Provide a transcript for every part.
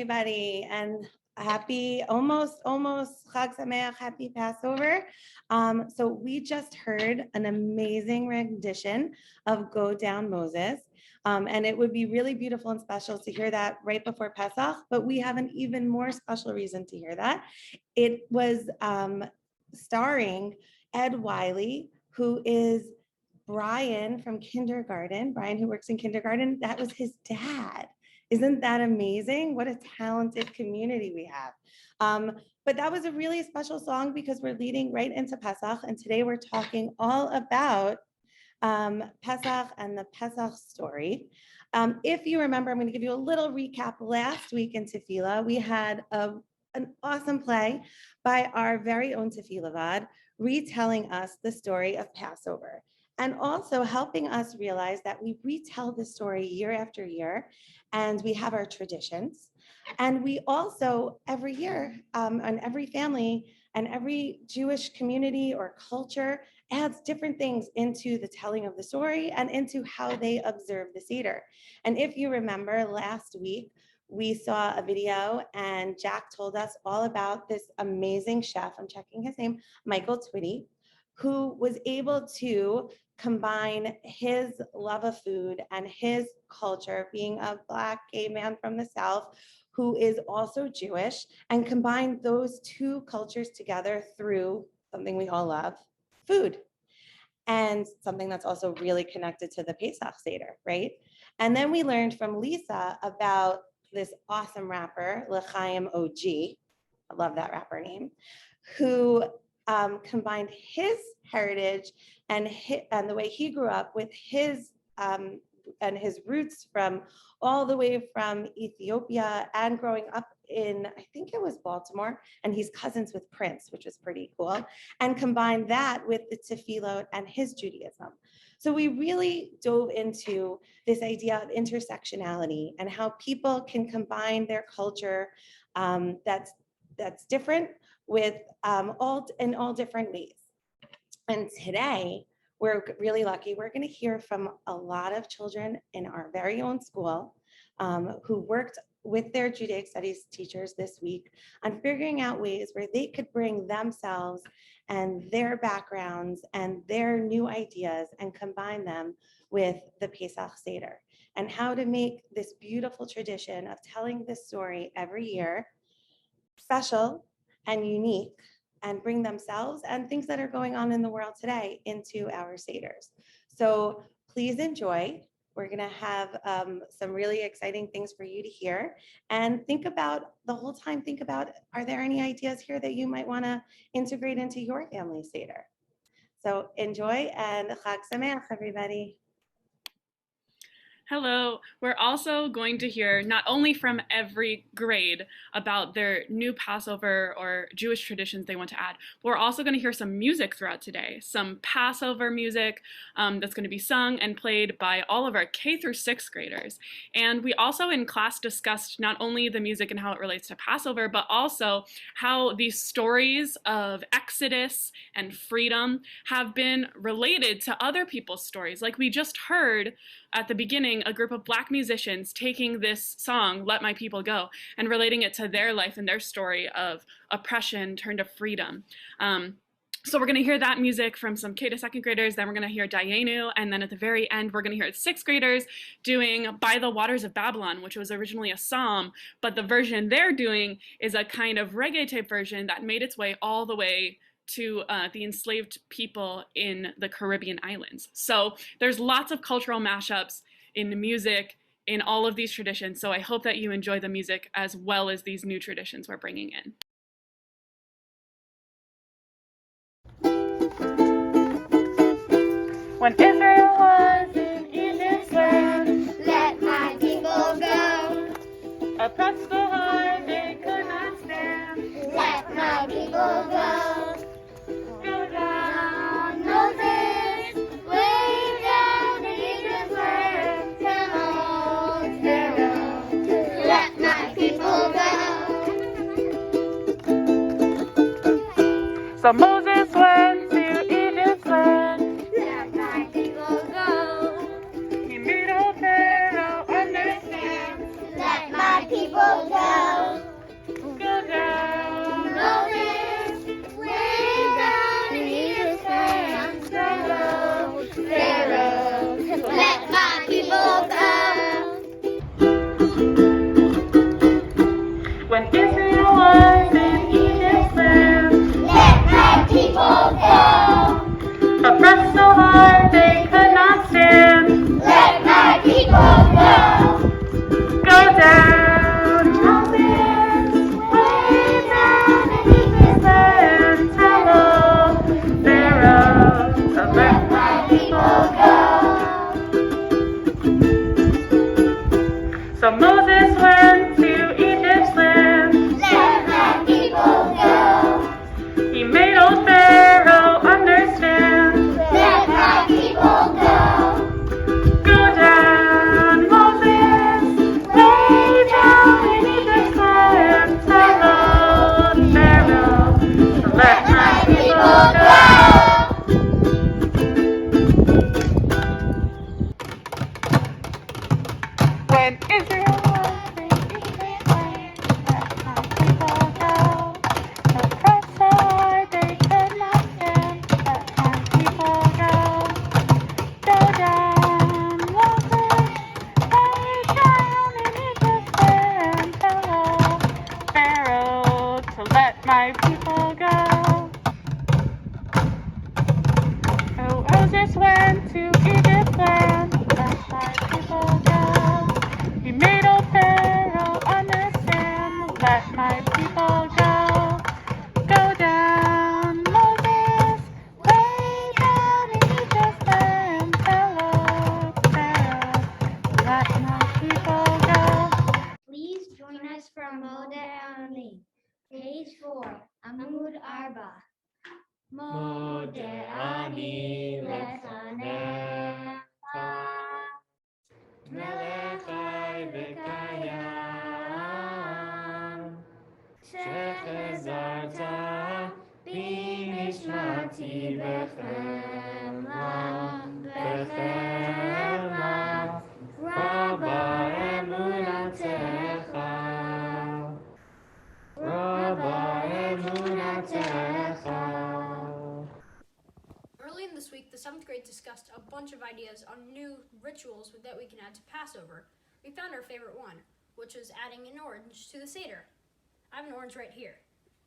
everybody, and happy almost Chag Sameach, happy Passover. So we just heard an amazing rendition of Go Down Moses. And it would be really beautiful and special to hear that right before Pesach, but we have an even more special reason to hear that. It was starring Ed Wiley, who is Brian from kindergarten, Brian who works in kindergarten. That was his dad. Isn't that amazing? What a talented community we have. But that was a really special song because we're leading right into Pesach, and today we're talking all about Pesach and the Pesach story. If you remember, I'm going to give you a little recap. Last week in Tefillah, we had an awesome play by our very own Tefillah Vad, retelling us the story of Passover, and also helping us realize that we retell the story year after year, and we have our traditions. And we also, every year, and every family and every Jewish community or culture adds different things into the telling of the story and into how they observe the Seder. And if you remember last week, we saw a video and Jack told us all about this amazing chef, I'm checking his name, Michael Twitty, who was able to combine his love of food and his culture, being a Black gay man from the South, who is also Jewish, and combine those two cultures together through something we all love, food, and something that's also really connected to the Pesach Seder, right? And then we learned from Lisa about this awesome rapper, L'Chaim OG, I love that rapper name, who combined his heritage and the way he grew up with his and his roots from all the way from Ethiopia and growing up in, I think it was Baltimore, and he's cousins with Prince, which was pretty cool, and combined that with the Tefillot and his Judaism. So we really dove into this idea of intersectionality and how people can combine their culture that's different with all different ways. And today, we're really lucky. We're going to hear from a lot of children in our very own school who worked with their Judaic studies teachers this week on figuring out ways where they could bring themselves and their backgrounds and their new ideas and combine them with the Pesach Seder, and how to make this beautiful tradition of telling this story every year special and unique, and bring themselves and things that are going on in the world today into our Seders. So please enjoy. We're gonna have some really exciting things for you to hear, and think about the whole time, are there any ideas here that you might wanna integrate into your family Seder? So enjoy, and Chag Sameach, everybody. Hello. We're also going to hear not only from every grade about their new Passover or Jewish traditions they want to add, but we're also going to hear some music throughout today, some Passover music that's going to be sung and played by all of our K through 6th graders. And we also in class discussed not only the music and how it relates to Passover, but also how these stories of Exodus and freedom have been related to other people's stories. Like we just heard at the beginning, a group of Black musicians taking this song, Let My People Go, and relating it to their life and their story of oppression turned to freedom. So we're going to hear that music from some K to 2nd graders, then we're going to hear Dayenu, and then at the very end, we're going to hear 6th graders doing By the Waters of Babylon, which was originally a psalm, but the version they're doing is a kind of reggae type version that made its way all the way to the enslaved people in the Caribbean islands. So there's lots of cultural mashups in the music, in all of these traditions. So I hope that you enjoy the music as well as these new traditions we're bringing in. When Israel was in Egypt's land, let my people go. Oppressed so hard they could not stand, let my people go. Go down, Moses, way down in Egypt's land, tell old Pharaoh, let my people go. So Moses went to Egypt's land, Let my people Moses went to Egypt land, let my people go. He made old Pharaoh understand, let my people go. Go down, Moses, way down in Egypt's land. Tell old Pharaoh, let my people go. Please join us from Modeh page 4, Amud Arba. Modeh Ani lefanecha, melech chai v'kayam, shechazarta b'nishmati v'chemla, Rabba emunatecha, Rabba emunatecha. Early in this week, the 7th grade discussed a bunch of ideas on new rituals that we can add to Passover. We found our favorite one, which was adding an orange to the Seder. I have an orange right here.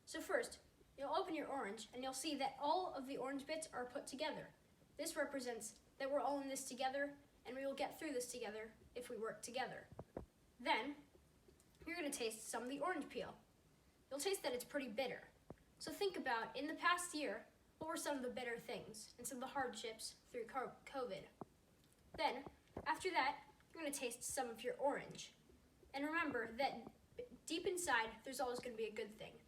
So first, you'll open your orange and you'll see that all of the orange bits are put together. This represents that we're all in this together and we will get through this together if we work together. Then, you're going to taste some of the orange peel. You'll taste that it's pretty bitter. So think about, in the past year, what were some of the bitter things and some of the hardships through COVID? Then, after that, you're going to taste some of your orange. And remember that deep inside, there's always going to be a good thing.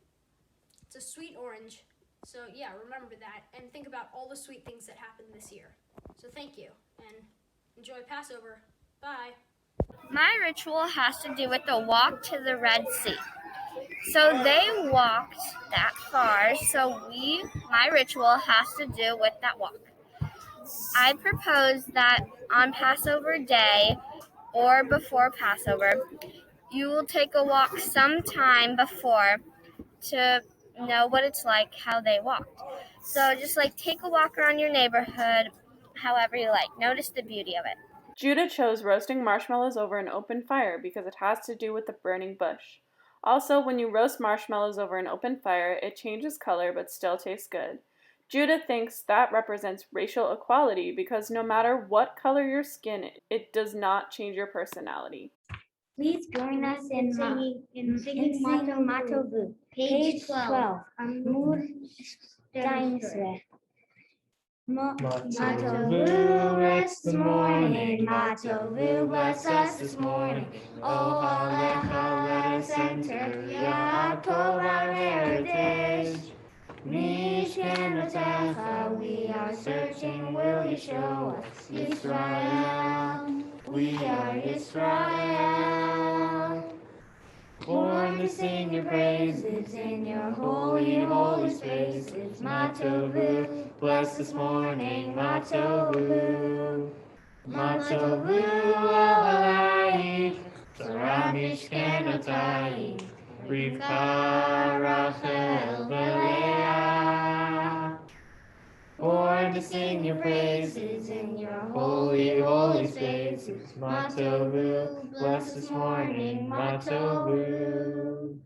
It's a sweet orange. So yeah, remember that and think about all the sweet things that happened this year. So thank you and enjoy Passover. Bye. My ritual has to do with the walk to the Red Sea. So they walked that far, so my ritual has to do with that walk. I propose that on Passover day or before Passover, you will take a walk sometime before to know what it's like, how they walked. So just take a walk around your neighborhood, however you like. Notice the beauty of it. Judah chose roasting marshmallows over an open fire because it has to do with the burning bush. Also, when you roast marshmallows over an open fire, it changes color but still tastes good. Judah thinks that represents racial equality because no matter what color your skin is, it does not change your personality. Please join us in singing Matovu, page 12, Amud 12. Matovu, rest this morning, Matovu, bless us this morning. Oh, Halecha, let us enter Yaakov, our heritage. Mishkenotecha, we are searching, will you show us Yisrael? We are Yisrael. Born to sing your praises in your holy, holy spaces. Matovu, bless this morning, Matovu. Matovu, Alalai, Torah Mishkenotai, Rivka, Rachel, Belea. Born to sing your praises in your holy, holy spaces. Matovu, bless this morning, Matovu.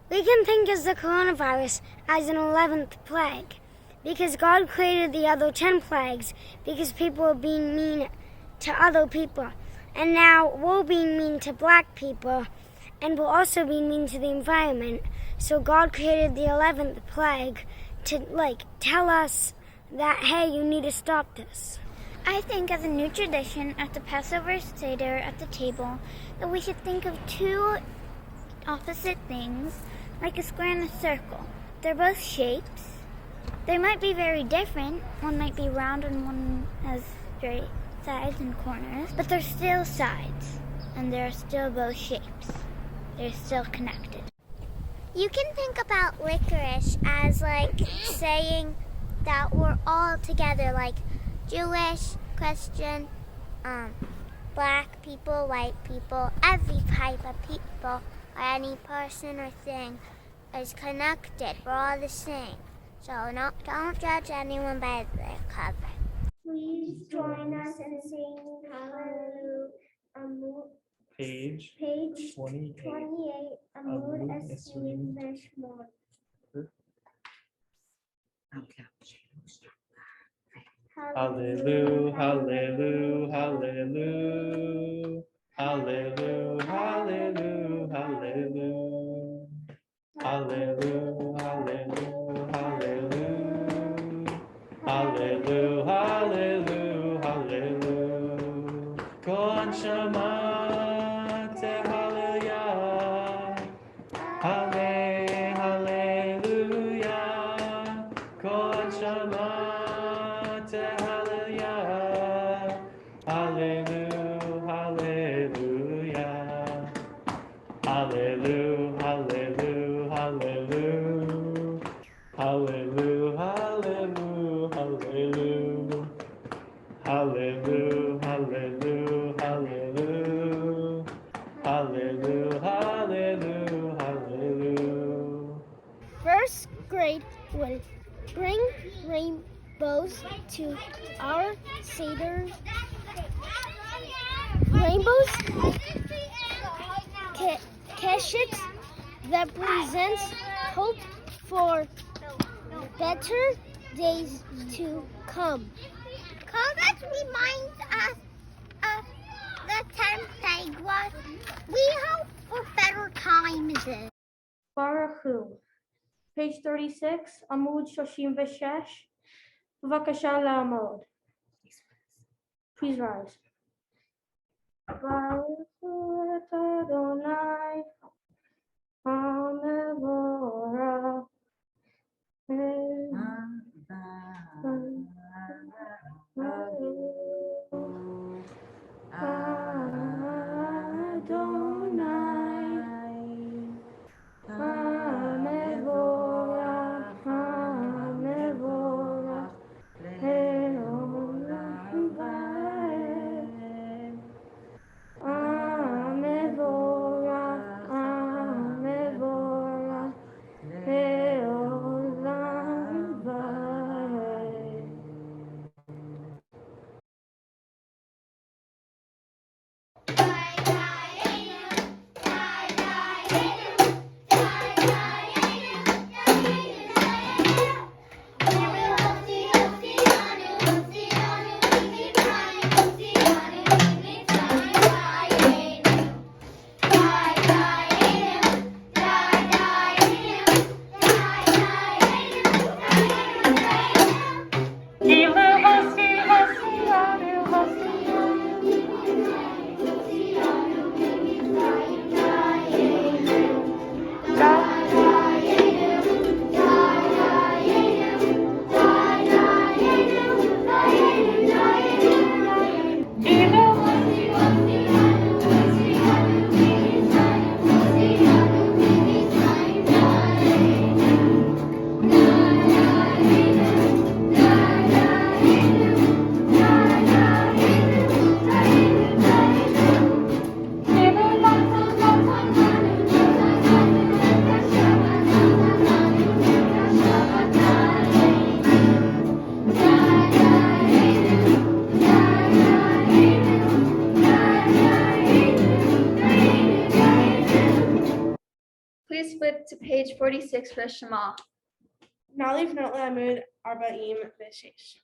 We can think of the coronavirus as an 11th plague, because God created the other 10 plagues because people were being mean to other people. And now we're being mean to black people, and we're also being mean to the environment. So God created the 11th plague to, tell us that, hey, you need to stop this. I think as a new tradition at the Passover Seder at the table that we should think of two opposite things, like a square and a circle. They're both shapes. They might be very different. One might be round and one has straight sides and corners, but they're still sides, and they're still both shapes. They're still connected. You can think about licorice as saying that we're all together, like Jewish, Christian, black people, white people, every type of people, or any person or thing is connected. We're all the same. So don't judge anyone by their cover. Please join us in singing Hallelujah. Page 28, Amud Esrim Veshmon. Hallelujah, hallelujah, hallelujah. Hallelujah, hallelujah, hallelujah. Hallelujah, hallelujah, hallelujah. Hallelujah, hallelujah, hallelujah. Kon Shama Hallelujah. Hallelujah. Kon Shama Hallelujah. Hallelujah, hallelujah. Hallelujah, hallelujah, hallelujah. Hallelujah, hallelujah, hallelujah. Hallelujah, hallelujah, hallelujah. Hallelujah, hallelujah, hallelujah. First grade will bring rainbows to our Seder. Rainbows, Keshet represents hope for better days to come. Colors reminds us of the 10 plagues. We hope for better times. Baruch Hu. Page 36, Amud Shoshim Veshesh. Bavakasha La'amod. Please rise. Baruch Hu et Adonai, HaMevorach. Please flip to page 46 for the Shema. Nalif Not Lamud Arba'im Veshesh.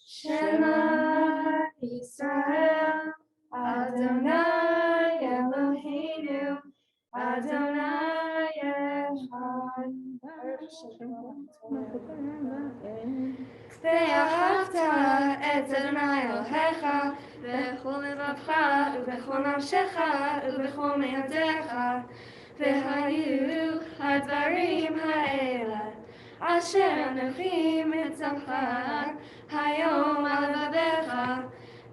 Shema Yisrael, Adonai Eloheinu, Adonai Echad. ואהבת את אדוני אלוהיך בכל לבבך ובכל נפשך ובכל מאודיך, והיו הדברים האלה אשר אנוכי מצווך היום על לבביך,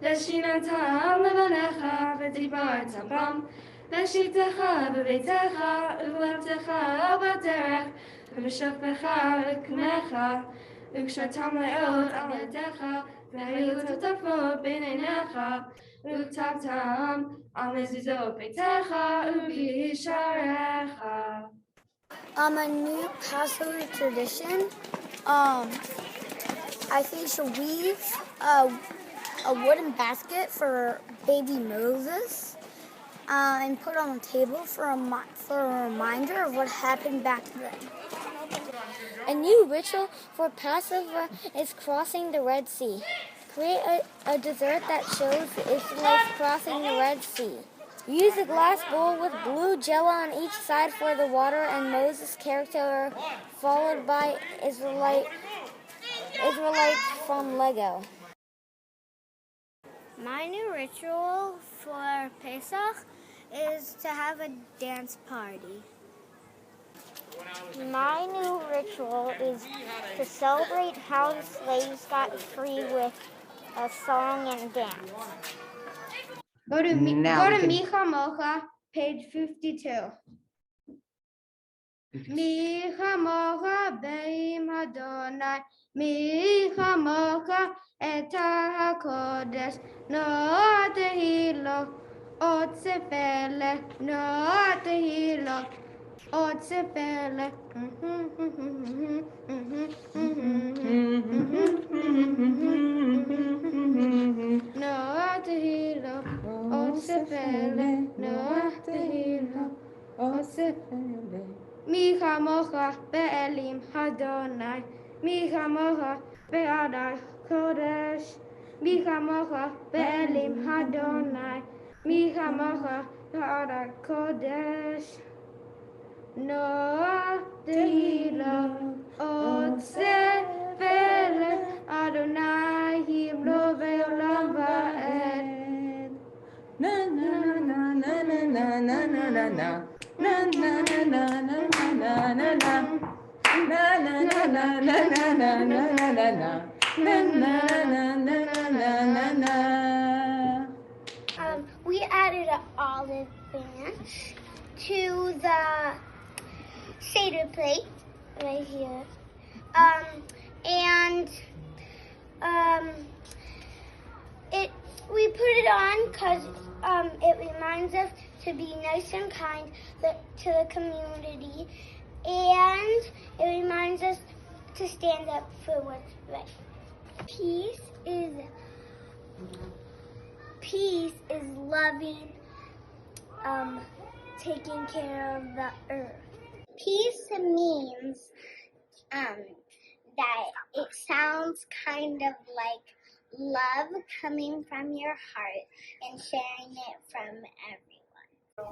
ושיננתם לבניך ודיברת בם בשבתך בביתך ובלכתך בדרך ובשוכבך ובקומך, וקשרתם לאות על ידיך, והיו תותפות בין עיניך, וכתבתם על מזוזות ביתך ובשעריך. A new Passover tradition, I think should weave a wooden basket for baby Moses and put on the table for a reminder of what happened back then. A new ritual for Passover is crossing the Red Sea. Create a dessert that shows the Israelites crossing the Red Sea. Use a glass bowl with blue jello on each side for the water and Moses' character, followed by Israelites from Lego. My new ritual for Pesach is to have a dance party. My new ritual is to celebrate how the slaves got free with a song and dance. Go to Now we can- Micha Mocha, page 52. Micha Mocha beim Adonai, Micha Mocha et HaKodesh, no tehilo, ot sefele, no tehilo, ot sefele. No tehilo, ot sefele, no tehilo, ot sefele. Micha mocha be'elim Adonai, Micha mocha be'adar kodesh, Micha mocha be'elim Adonai, Micha mocha be'adar kodesh. Noah tehila otse vele Adonai himlo ve'olam va'ed. Na na na na na na na na na na. Na na na na na na na na na. Na na na na na na na na na na na. Na na na na na na na. We added an olive branch to the Seder plate right here. We put it on because it reminds us to be nice and kind to the community, and it reminds us to stand up for what's right. Peace is loving, taking care of the earth. Peace means that it sounds kind of like love coming from your heart and sharing it from everyone.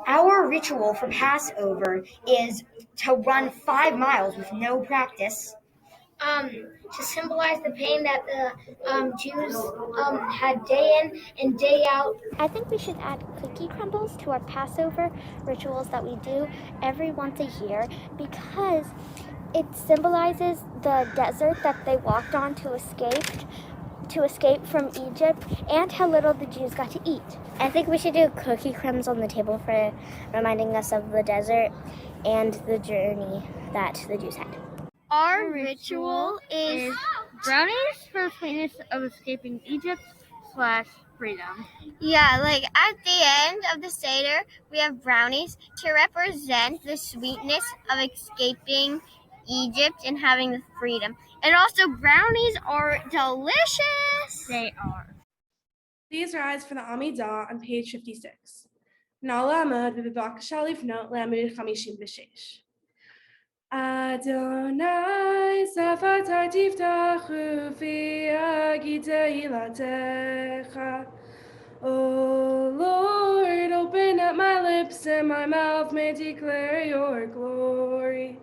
Our ritual for Passover is to run 5 miles with no practice. To symbolize the pain that the Jews had day in and day out. I think we should add cookie crumbles to our Passover rituals that we do every once a year because it symbolizes the desert that they walked on to escape from Egypt and how little the Jews got to eat. I think we should do cookie crumbs on the table for reminding us of the desert and the journey that the Jews had. Our ritual is brownies for planets of escaping Egypt / freedom. Yeah, like at the end of the Seder, we have brownies to represent the sweetness of escaping Egypt and having the freedom. And also brownies are delicious. They are. Please rise for the Amidah on page 56. Nala Amad v'bevakasha lifnot le'amud 56. Adonai safatar tiftachu v'yagid tehilatecha. Oh Lord, open up my lips and my mouth may declare your glory.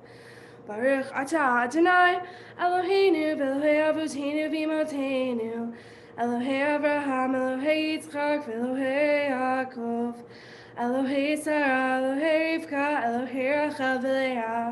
Baruch atah Adonai, Eloheinu v'Elohei Avotenu v'Imotenu, Elohei Avraham, Elohei Yitzchak, v'Elohei Yaakov, Elohei Sarah, Elohei Rivka, Elohei Rachel v'Leah,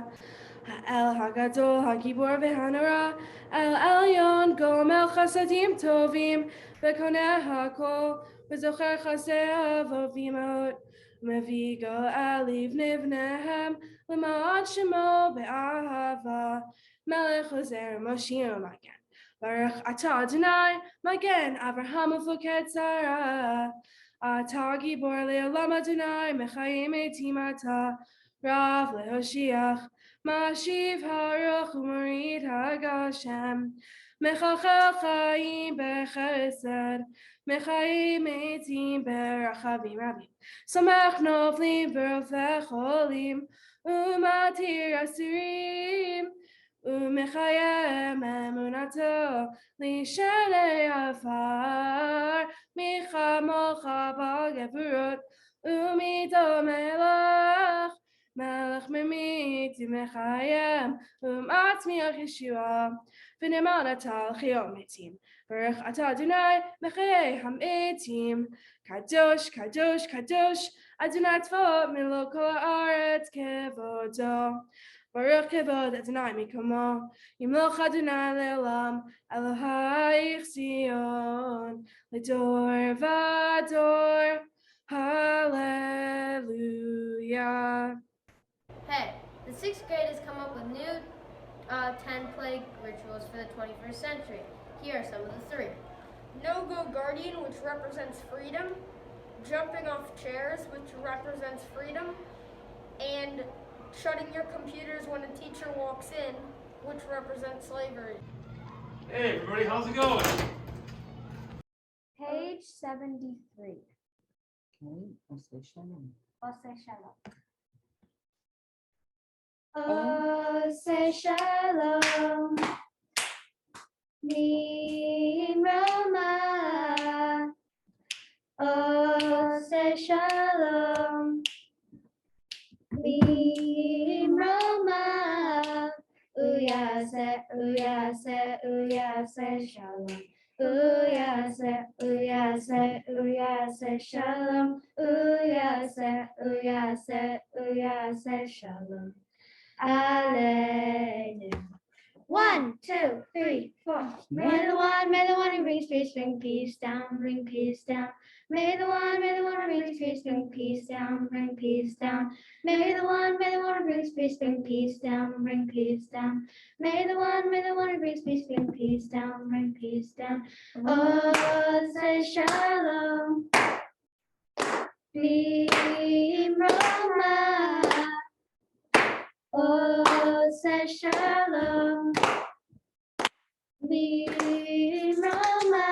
Ha'el HaGadol, HaGibor v'Hanara, El Elyon, Gomel Chasadim Tovim, v'Koneh HaKol, v'Zocher Chasei Avot v'Imot, Mevi Go'el Livnei L'ma'ad Shemo be'ahava, Melech Ozer Moshiach Magen. Baruch atah Adonai, Magen Avraham u'Foked Sarah. Atah Gibor le'olam Adonai, Mechayim etim atah, Rav le'Hoshiach, Mashiv ha'aruch u'morid ha'gashem. Mechachel chayim b'chesed, Mechayim etim b'rachavim rabim. Samach novlim v'rofech olim, Umatir Asurim, ומחיים אמונתו לשלי עפר, מי כמוך בגבורות ומיתו מלך, מלך ממית ומחיים ומצמיח ישועה, ונאמן אתה לחיי מתים. ברוך אתה אדוני מחיי המתים, קדוש קדוש קדוש אדוני צבאות מלוא כל הארץ כבודו. ברוך כבוד אדוני מקומו, ימלוך אדוני לעולם, אלוהיך ציון, לדור ודור, hallelujah. Hey, the 6th grade has come up with new 10 plague rituals for the 21st century. Here are some of the 3. No-go guardian, which represents freedom. Jumping off chairs, which represents freedom. And shutting your computers when a teacher walks in, which represents slavery. Hey everybody, how's it going? Page 73. Okay, Ose Shalom. Ose Shalom. Ose Shalom. Nimroma. Ose Shalom. Nimroma. Uyase, uyase, uyase Shalom. Uyase, uyase, uyase Shalom. Uyase, uyase, uyase Shalom. Aleinu. 1, 2, 3, 4. May the one who brings peace bring peace down, bring peace down. May the one who brings peace bring peace down, bring peace down. May the one who brings peace bring peace down, bring peace down. May the one who brings peace bring peace down, bring peace down. Oh, say shalom. Roma. Oh, say shalom. Roma.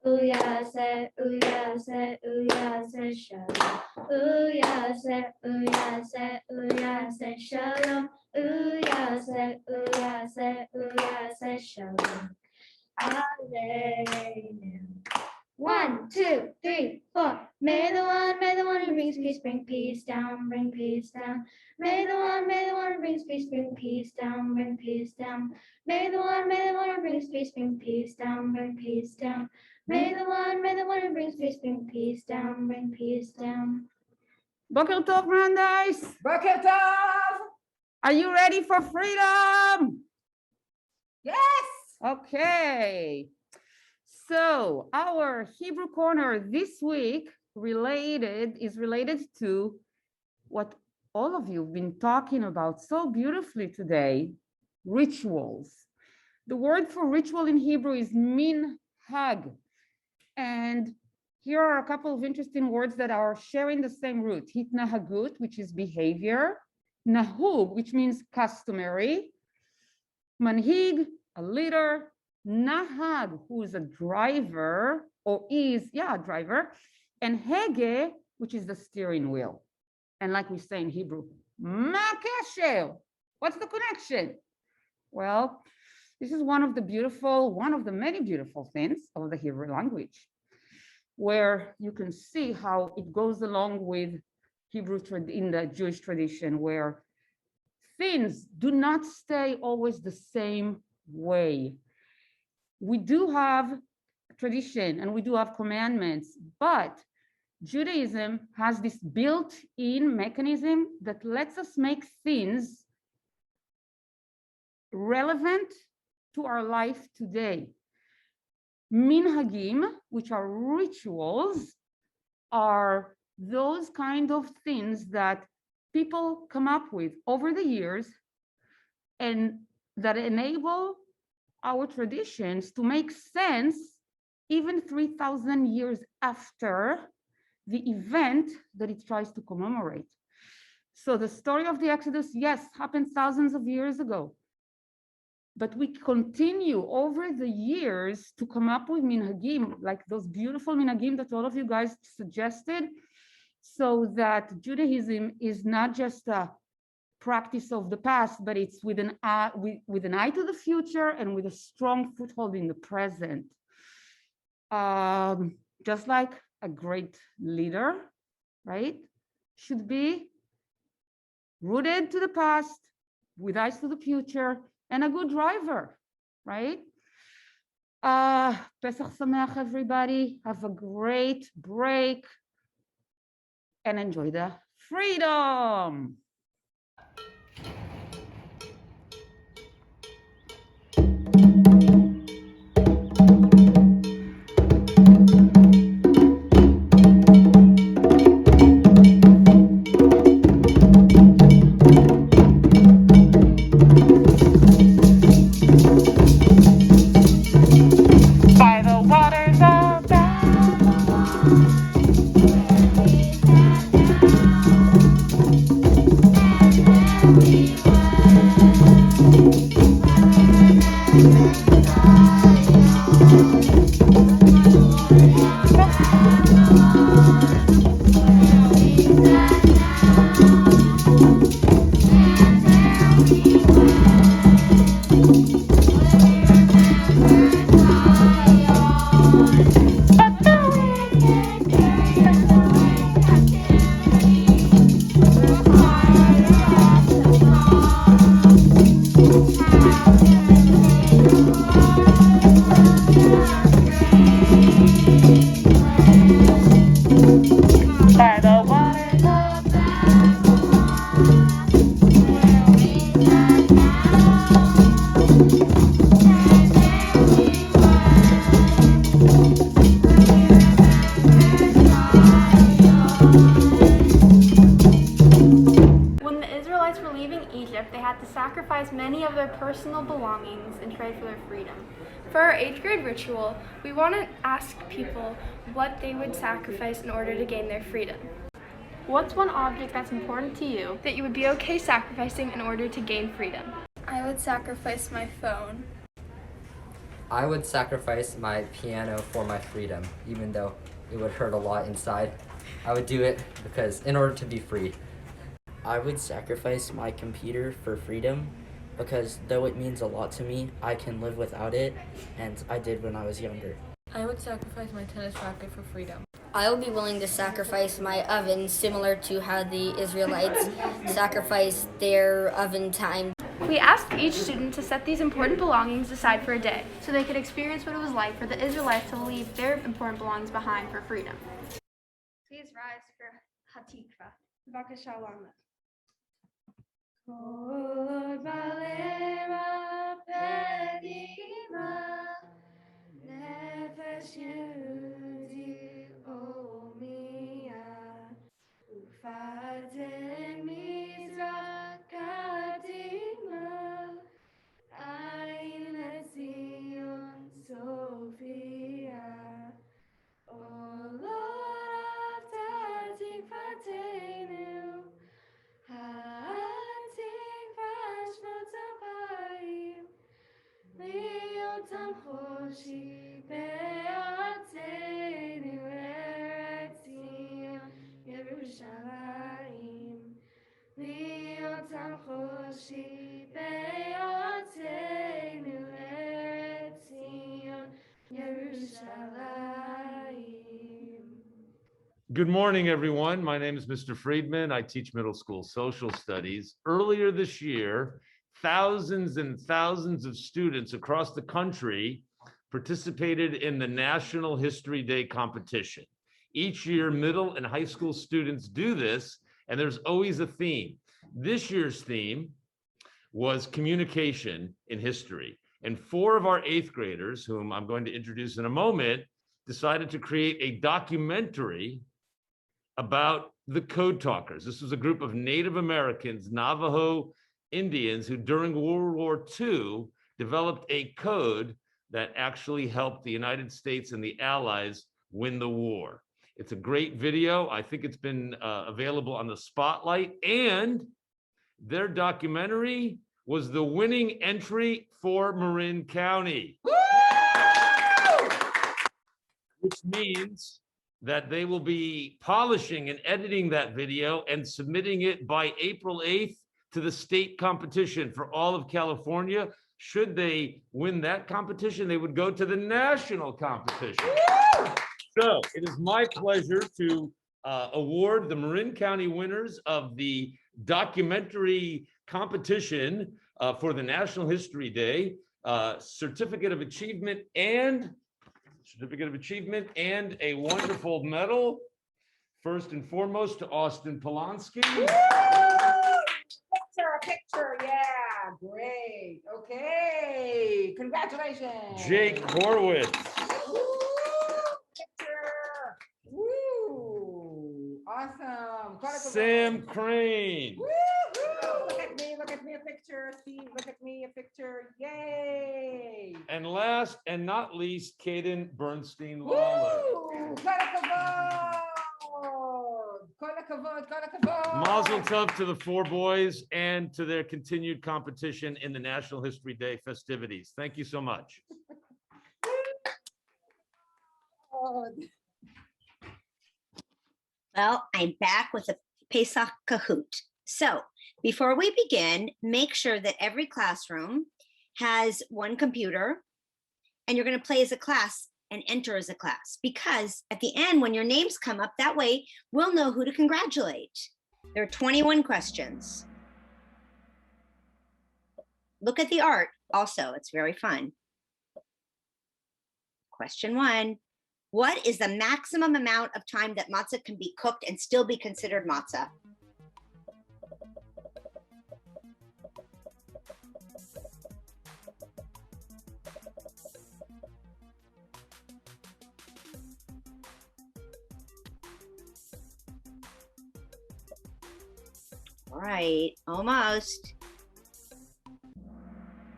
Uyase, uyase, uyase shalom. Uyase, uyase, uyase shalom. Uyase, uyase, uyase shalom. Aleinu. 1, 2, 3, 4. May the one who brings peace bring peace down, bring peace down. May the one who brings peace bring peace down, bring peace down. May the one who brings peace bring peace down, bring peace down. May the one who brings peace bring peace down, bring peace down. Boker Tov, Brandeis. Boker Tov. Are you ready for freedom? Yes. Okay. So our Hebrew corner this week is related to what all of you have been talking about so beautifully today, rituals. The word for ritual in Hebrew is minhag. And here are a couple of interesting words that are sharing the same root. Hitnahagut, which is behavior. Nahug, which means customary. Manhig, a leader. Nahag, who is a driver, or is, a driver. And hege, which is the steering wheel. And like we say in Hebrew, ma kasher, what's the connection? Well, this is one of the many beautiful things of the Hebrew language, where you can see how it goes along with Hebrew in the Jewish tradition, where things do not stay always the same way. We do have tradition and we do have commandments, but Judaism has this built-in mechanism that lets us make things relevant to our life today. Minhagim, which are rituals, are those kind of things that people come up with over the years and that enable our traditions to make sense even 3,000 years after the event that it tries to commemorate. So the story of the Exodus, yes, happened thousands of years ago, but we continue over the years to come up with minhagim, like those beautiful minhagim that all of you guys suggested, so that Judaism is not just a practice of the past, but it's with an eye to the future and with a strong foothold in the present. Just like a great leader, right, should be rooted to the past, with eyes to the future, and a good driver, right? Pesach Sameach, everybody. Have a great break and enjoy the freedom. By the waters of Egypt, they had to sacrifice many of their personal belongings and trade for their freedom. For our 8th grade ritual, we want to ask people what they would sacrifice in order to gain their freedom. What's one object that's important to you that you would be okay sacrificing in order to gain freedom? I would sacrifice my phone. I would sacrifice my piano for my freedom, even though it would hurt a lot inside. I would do it because in order to be free. I would sacrifice my computer for freedom because though it means a lot to me, I can live without it, and I did when I was younger. I would sacrifice my tennis racket for freedom. I would be willing to sacrifice my oven, similar to how the Israelites sacrificed their oven time. We asked each student to set these important belongings aside for a day, so they could experience what it was like for the Israelites to leave their important belongings behind for freedom. Please rise for Hatikva. B'vakasha Lama. Kol balera pedima, nefesh Yehudi omiya, ufaten mizrach kadima, ayin Zion Sophia. O Lord, Tikvatenu, Liotam Choshi Be'atzenu Eretz Zion Yerushalayim. Liotam Choshi Be'atzenu Eretz Zion Yerushalayim. Good morning, everyone. My name is Mr. Friedman. I teach middle school social studies. Earlier this year, thousands and thousands of students across the country participated in the National History Day competition. Each year, middle and high school students do this, and there's always a theme. This year's theme was communication in history. And 4 of our 8th graders, whom I'm going to introduce in a moment, decided to create a documentary about the Code Talkers. This was a group of Native Americans, Navajo Indians, who during World War II developed a code that actually helped the United States and the Allies win the war. It's a great video. I think it's been available on the Spotlight, and their documentary was the winning entry for Marin County. Woo! Which means that they will be polishing and editing that video and submitting it by April 8th to the state competition for all of California. Should they win that competition, they would go to the national competition. So it is my pleasure to award the Marin County winners of the documentary competition for the National History Day, certificate of achievement and a wonderful medal. First and foremost to Austin Polanski. Picture, yeah, great. Okay, congratulations. Jake Horwitz. Picture. Woo, awesome. Sam Crane. Woo-hoo. Look at me, a picture. Steve, look at me, a picture. Yay. And last and not least, Kaden Bernstein Lawler. Mazel tov to the four boys and to their continued competition in the National History Day festivities. Thank you so much. Well, I'm back with a Pesach Kahoot. So before we begin, make sure that every classroom has one computer and you're going to play as a class and enter as a class, because at the end, when your names come up, that way we'll know who to congratulate. There are 21 questions. Look at the art also, it's very fun. Question 1, what is the maximum amount of time that matzah can be cooked and still be considered matzah? All right, almost.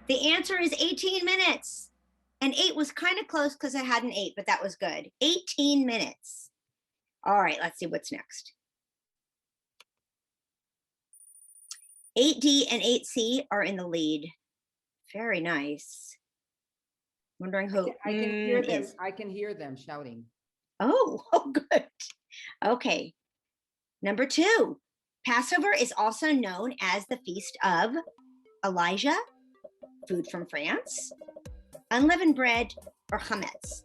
The answer is 18 minutes. And 8 was kind of close because I had an 8, but that was good. 18 minutes. All right, let's see what's next. 8D and 8C are in the lead. Very nice. Wondering who I can hear them. is. I can hear them shouting. Oh, good. Okay. Number 2. Passover is also known as the Feast of Elijah, food from France, unleavened bread, or chametz.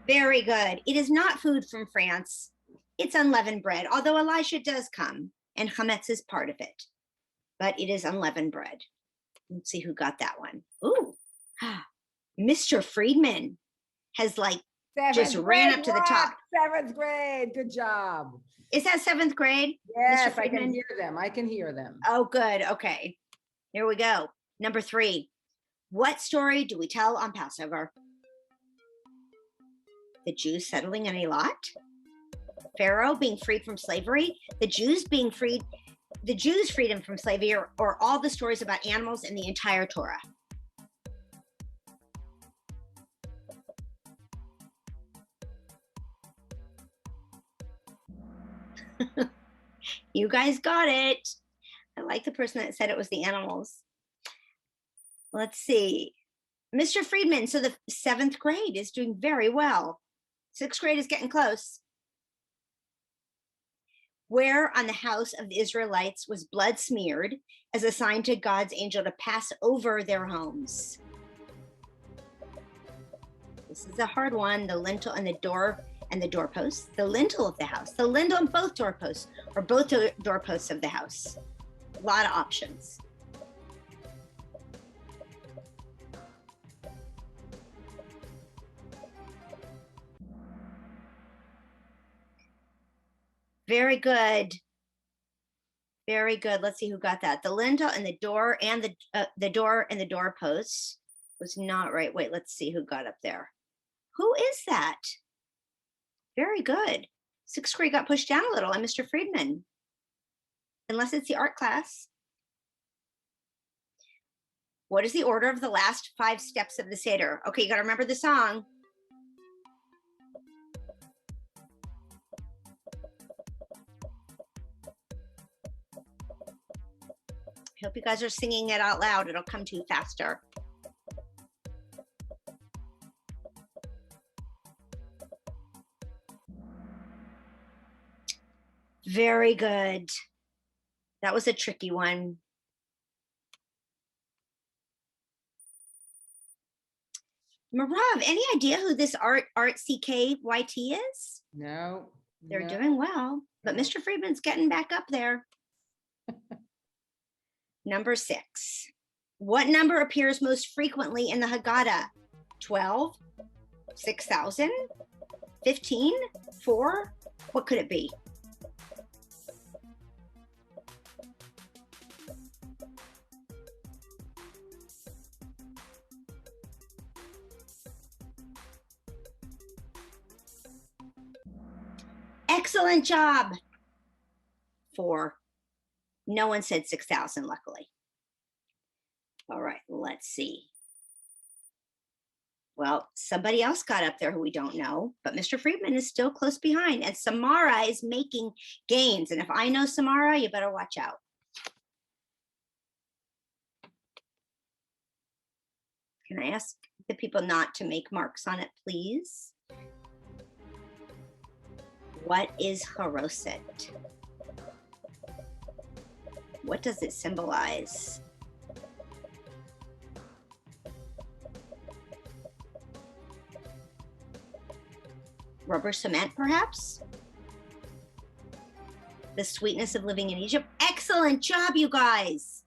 Very good. It is not food from France. It's unleavened bread, although Elijah does come and chametz is part of it. But it is unleavened bread. Let's see who got that one. Ooh, Mr. Friedman has just ran up to the top. 7th grade, good job. Is that 7th grade? Yes, Mr. I can Friedman? hear them. I can hear them. Oh, good. Okay. Here we go. Number 3. What story do we tell on Passover? The Jews settling in Eilat? Pharaoh being freed from slavery? The Jews freedom from slavery, or all the stories about animals in the entire Torah? You guys got it. I like the person that said it was the animals. Let's see. Mr. Friedman, so the 7th grade is doing very well. 6th grade is getting close. Where on the house of the Israelites was blood smeared as a sign to God's angel to pass over their homes? This is a hard one. The lintel and the door and the doorposts. The lintel of the house. The lintel and both doorposts, or both doorposts of the house. A lot of options. Very good. Very good. Let's see who got that. The lintel and the door and the door and the doorposts was not right. Wait, let's see who got up there. Who is that? Very good. 6th grade got pushed down a little. I'm Mr. Friedman. Unless it's the art class. What is the order of the last 5 steps of the Seder? Okay, you got to remember the song. Hope you guys are singing it out loud. It'll come to you faster. Very good. That was a tricky one. Marav, any idea who this Art CKYT is? No. They're no. doing well, but Mr. Friedman's getting back up there. Number 6. What number appears most frequently in the Haggadah? 12, 6,000, 15, 4? What could it be? Excellent job. 4. No one said 6,000, luckily. All right, let's see. Well, somebody else got up there who we don't know, but Mr. Friedman is still close behind, and Samara is making gains. And if I know Samara, you better watch out. Can I ask the people not to make marks on it, please? What is Haroset? What does it symbolize? Rubber cement, perhaps? The sweetness of living in Egypt. Excellent job, you guys.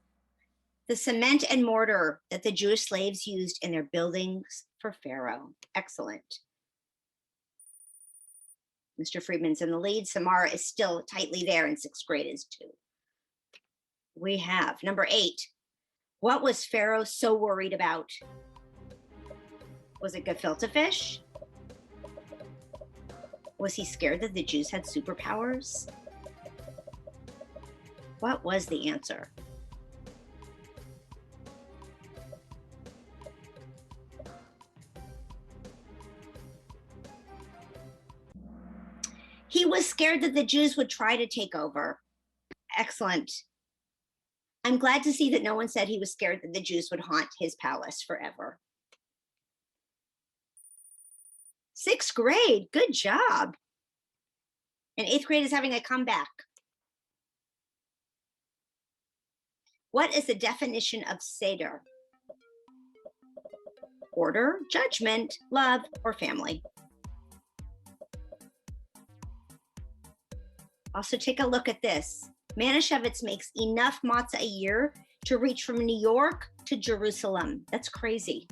The cement and mortar that the Jewish slaves used in their buildings for Pharaoh. Excellent. Mr. Friedman's in the lead. Samara is still tightly there in 6th grade as too. We have number 8. What was Pharaoh so worried about? Was it gefilte fish? Was he scared that the Jews had superpowers? What was the answer? He was scared that the Jews would try to take over. Excellent. I'm glad to see that no one said he was scared that the Jews would haunt his palace forever. 6th grade, good job. And 8th grade is having a comeback. What is the definition of Seder? Order, judgment, love, or family? Also, take a look at this. Manischewitz makes enough matzah a year to reach from New York to Jerusalem. That's crazy.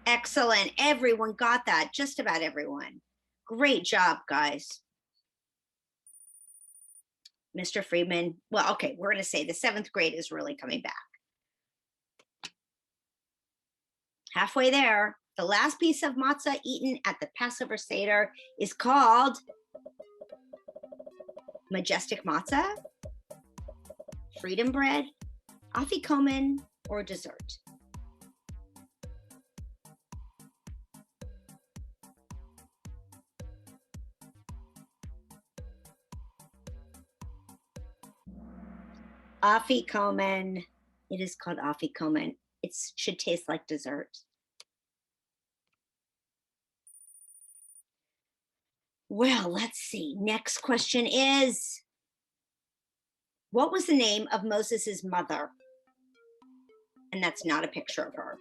Excellent. Everyone got that. Just about everyone. Great job, guys. Mr. Friedman. Well, okay, we're going to say the 7th grade is really coming back. Halfway there. The last piece of matzah eaten at the Passover Seder is called majestic matzah, freedom bread, afikomen, or dessert. Afikomen. It is called afikomen. It should taste like dessert. Well, let's see. Next question is, what was the name of Moses's mother? And that's not a picture of her.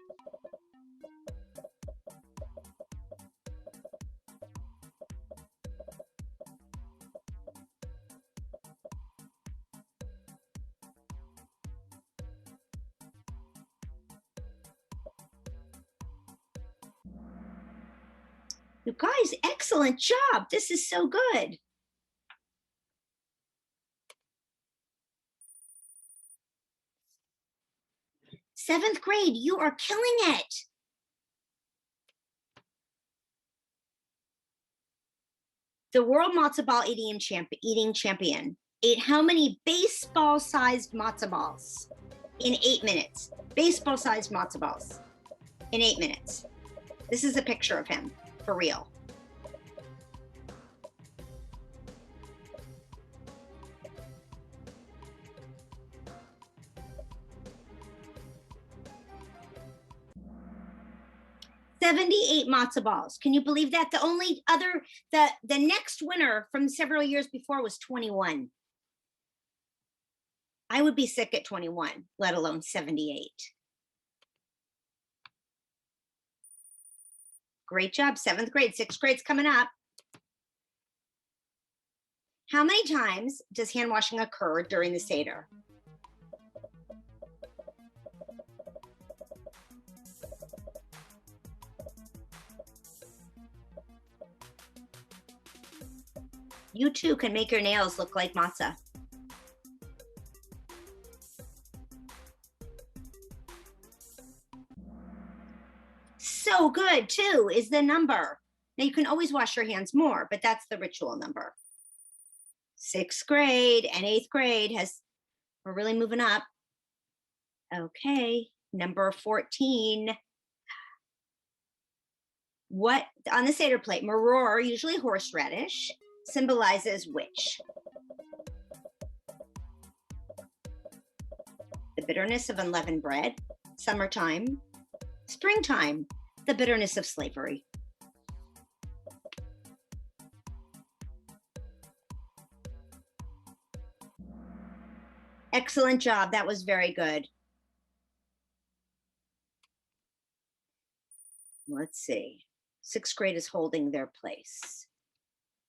You guys, excellent job. This is so good. Seventh grade, you are killing it. The world matzo ball eating champion ate how many baseball-sized matzo balls in 8 minutes? Baseball-sized matzo balls in 8 minutes. This is a picture of him, for real. 78 matzo balls. Can you believe that? The only other, the next winner from several years before was 21. I would be sick at 21, let alone 78. Great job, 7th grade. 6th grade's coming up. How many times does hand washing occur during the Seder? You too can make your nails look like matzah. So good, 2 is the number. Now you can always wash your hands more, but that's the ritual number. 6th grade and 8th grade we're really moving up. Okay, number 14. What on the Seder plate, maror, usually horseradish, symbolizes which? The bitterness of unleavened bread, summertime, springtime, the bitterness of slavery. Excellent job. That was very good. Let's see. 6th grade is holding their place.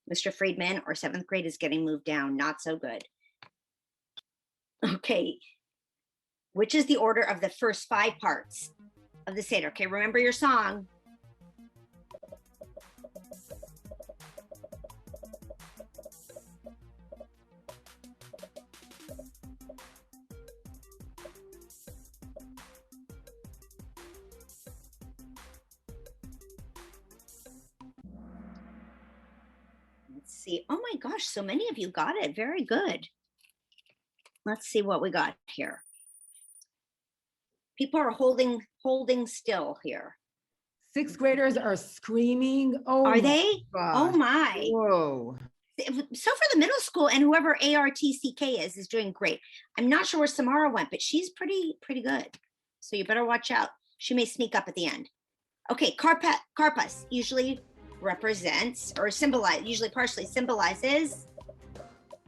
Mr. Friedman or 7th grade is getting moved down. Not so good. Okay. Which is the order of the first 5 parts of the Seder? Okay, remember your song. Let's see. Oh my gosh, so many of you got it. Very good. Let's see what we got here. People are holding still here. 6th graders are screaming. Oh, are they? Gosh. Oh my. Whoa. So for the middle school, and whoever ARTCK is doing great. I'm not sure where Samara went, but she's pretty good. So you better watch out. She may sneak up at the end. Okay, karpas usually represents or usually partially symbolizes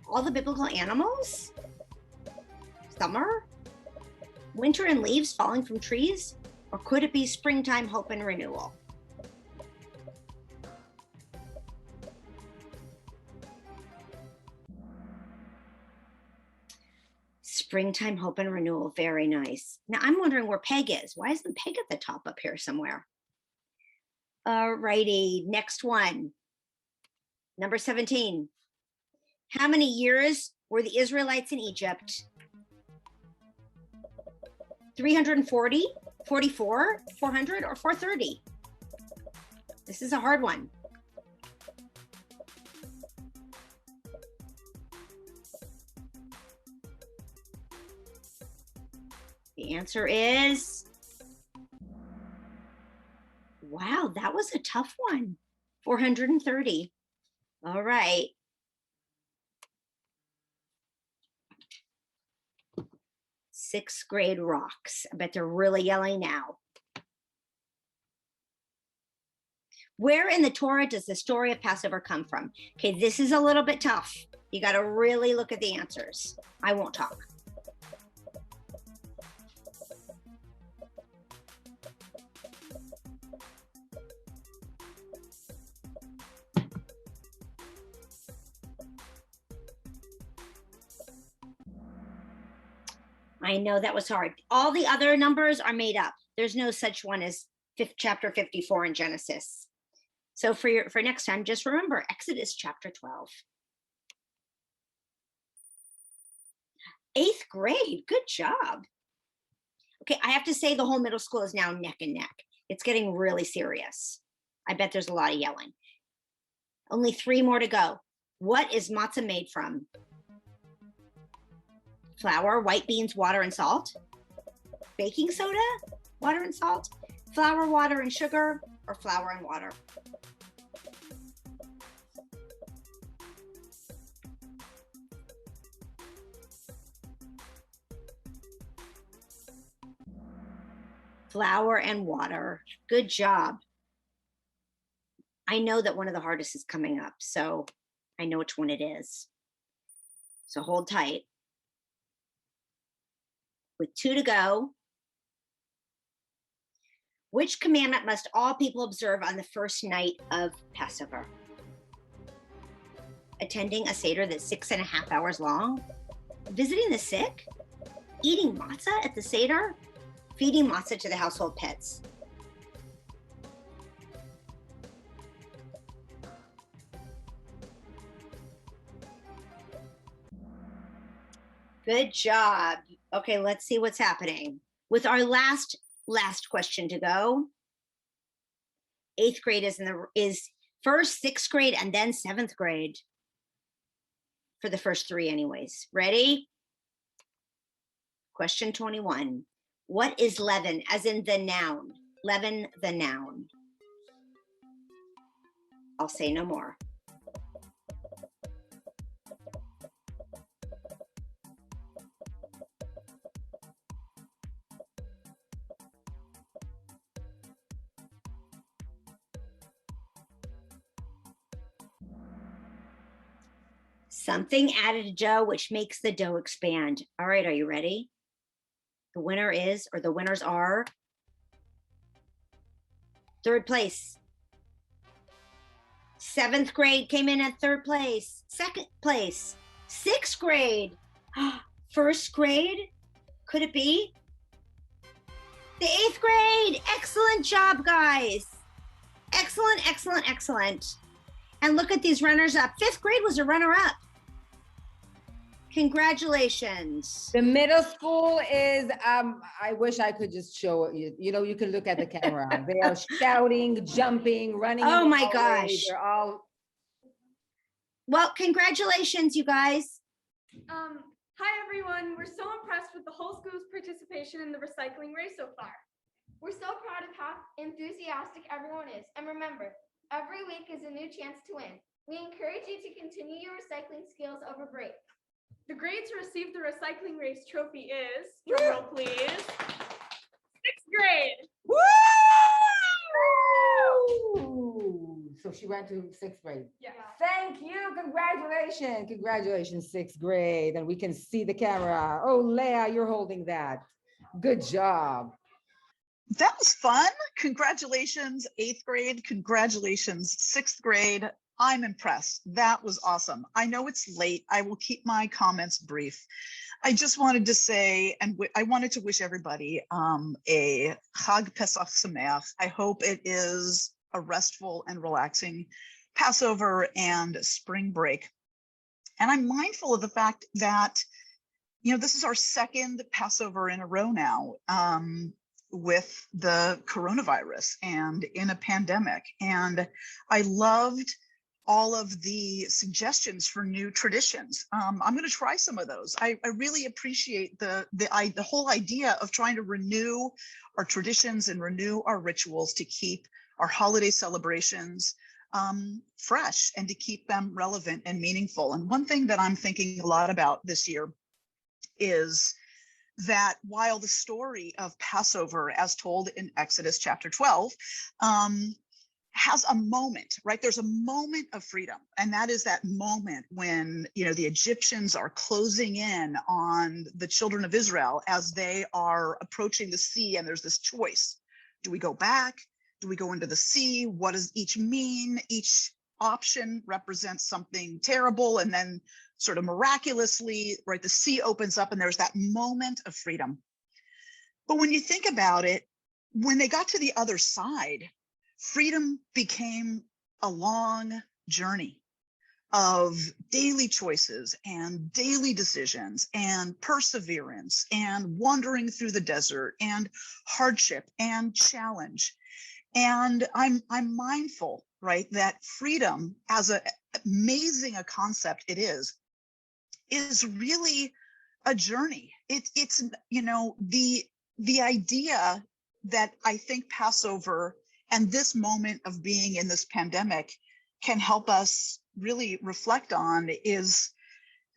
all the biblical animals. Summer, winter and leaves falling from trees, or could it be springtime, hope and renewal? Springtime, hope and renewal. Very nice. Now I'm wondering where Peg is. Why isn't Peg at the top up here somewhere? All righty, next one. Number 17. How many years were the Israelites in Egypt? 340, 44, 400, or 430? This is a hard one. The answer is, wow, that was a tough one. 430. All right. Sixth grade rocks. I bet they're really yelling now. Where in the Torah does the story of Passover come from? Okay, this is a little bit tough. You got to really look at the answers. I won't talk. I know that was hard. All the other numbers are made up. There's no such one as chapter 54 in Genesis. So for next time, just remember Exodus chapter 12. 8th grade, good job. Okay, I have to say the whole middle school is now neck and neck. It's getting really serious. I bet there's a lot of yelling. Only 3 more to go. What is matzah made from? Flour, white beans, water, and salt? Baking soda, water and salt? Flour, water, and sugar, or flour and water? Flour and water. Good job. I know that one of the hardest is coming up, so I know which one it is. So hold tight. With 2 to go, which commandment must all people observe on the first night of Passover? Attending a Seder that's 6.5 hours long? Visiting the sick? Eating matzah at the Seder? Feeding matzah to the household pets? Good job. Okay, let's see what's happening. With our last question to go. 8th grade is first 6th grade and then 7th grade. For the first 3 anyways. Ready? Question 21. What is leaven, as in the noun? Leaven, the noun. I'll say no more. Something added to dough which makes the dough expand. All right, are you ready? The winner is, or the winners are, 3rd place. 7th grade came in at 3rd place. 2nd place. 6th grade. 1st grade? Could it be? The 8th grade. Excellent job, guys. Excellent, excellent, excellent. And look at these runners up. 5th grade was a runner up. Congratulations. The middle school is, I wish I could just show you, you can look at the camera. They are shouting, jumping, running. Oh my gosh. They're all. Well, congratulations, you guys. Hi, everyone. We're so impressed with the whole school's participation in the recycling race so far. We're so proud of how enthusiastic everyone is. And remember, every week is a new chance to win. We encourage you to continue your recycling skills over break. The grade to receive the recycling race trophy is, drumroll please, 6th grade. Woo! So she went to 6th grade. Yeah. Thank you. Congratulations. Congratulations, 6th grade. And we can see the camera. Oh, Leah, you're holding that. Good job. That was fun. Congratulations, 8th grade. Congratulations, 6th grade. I'm impressed. That was awesome. I know it's late. I will keep my comments brief. I just wanted to say, and I wanted to wish everybody a Chag Pesach Sameach. I hope it is a restful and relaxing Passover and spring break. And I'm mindful of the fact that, this is our 2nd Passover in a row now with the coronavirus and in a pandemic. And I loved all of the suggestions for new traditions. I'm going to try some of those. I really appreciate the whole idea of trying to renew our traditions and renew our rituals to keep our holiday celebrations fresh and to keep them relevant and meaningful. And one thing that I'm thinking a lot about this year is that while the story of Passover, as told in Exodus chapter 12, has a moment, right? There's a moment of freedom. And that is that moment when, the Egyptians are closing in on the children of Israel as they are approaching the sea. And there's this choice. Do we go back? Do we go into the sea? What does each mean? Each option represents something terrible. And then sort of miraculously, right, the sea opens up and there's that moment of freedom. But when you think about it, when they got to the other side, freedom became a long journey of daily choices and daily decisions and perseverance and wandering through the desert and hardship and challenge. And I'm mindful, right, that freedom, as amazing a concept it is really a journey. It's the idea that I think Passover and this moment of being in this pandemic can help us really reflect on is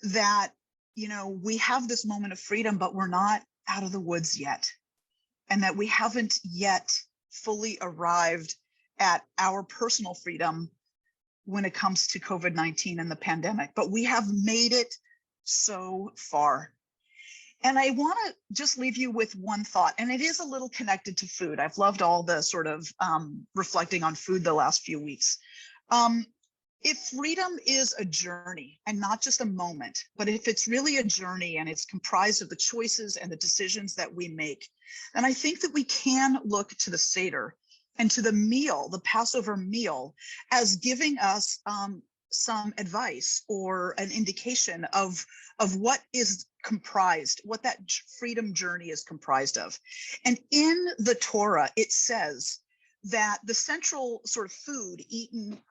that, we have this moment of freedom, but we're not out of the woods yet. And that we haven't yet fully arrived at our personal freedom when it comes to COVID-19 and the pandemic, but we have made it so far. And I want to just leave you with one thought, and it is a little connected to food. I've loved all the sort of reflecting on food the last few weeks. If freedom is a journey and not just a moment, but if it's really a journey and it's comprised of the choices and the decisions that we make, then I think that we can look to the Seder and to the meal, the Passover meal, as giving us some advice or an indication of what is comprised, what that freedom journey is comprised of. And in the Torah, it says that the central sort of food eaten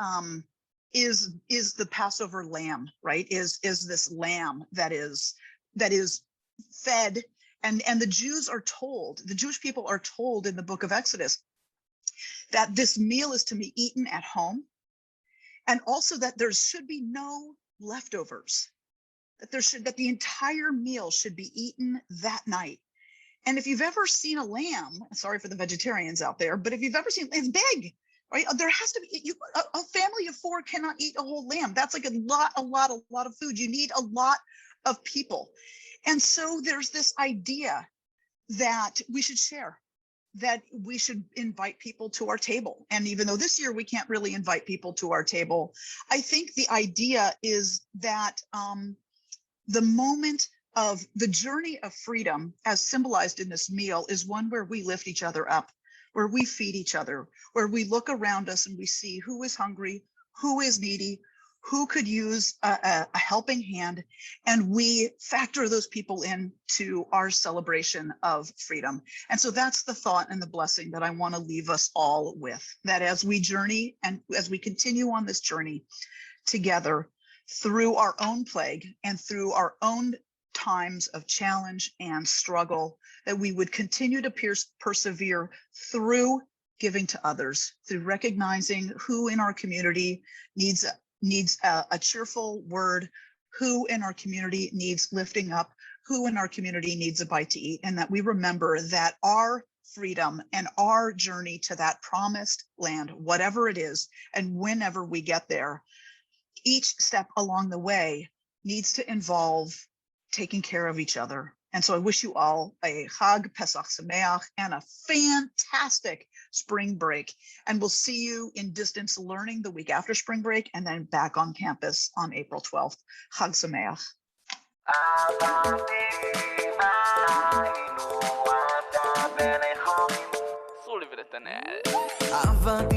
is the Passover lamb, right? Is this lamb that is fed, and the Jews are told, the Jewish people are told in the book of Exodus that this meal is to be eaten at home, and also that there should be no leftovers, that the entire meal should be eaten that night. And if you've ever seen a lamb, sorry for the vegetarians out there, but if you've ever seen, it's big, right? There has to be, a family of 4 cannot eat a whole lamb. That's like a lot of food. You need a lot of people. And so there's this idea that we should share, that we should invite people to our table. And even though this year we can't really invite people to our table, I think the idea is that the moment of the journey of freedom, as symbolized in this meal, is one where we lift each other up, where we feed each other, where we look around us and we see who is hungry, who is needy, who could use a helping hand, and we factor those people into our celebration of freedom. And so that's the thought and the blessing that I want to leave us all with, that as we journey and as we continue on this journey together through our own plague and through our own times of challenge and struggle, that we would continue to persevere through giving to others, through recognizing who in our community needs a cheerful word, who in our community needs lifting up, who in our community needs a bite to eat, and that we remember that our freedom and our journey to that promised land, whatever it is, and whenever we get there, each step along the way needs to involve taking care of each other. And so I wish you all a Chag Pesach Sameach and a fantastic spring break. And we'll see you in distance learning the week after spring break, and then back on campus on April 12th. Chag Sameach. אהבת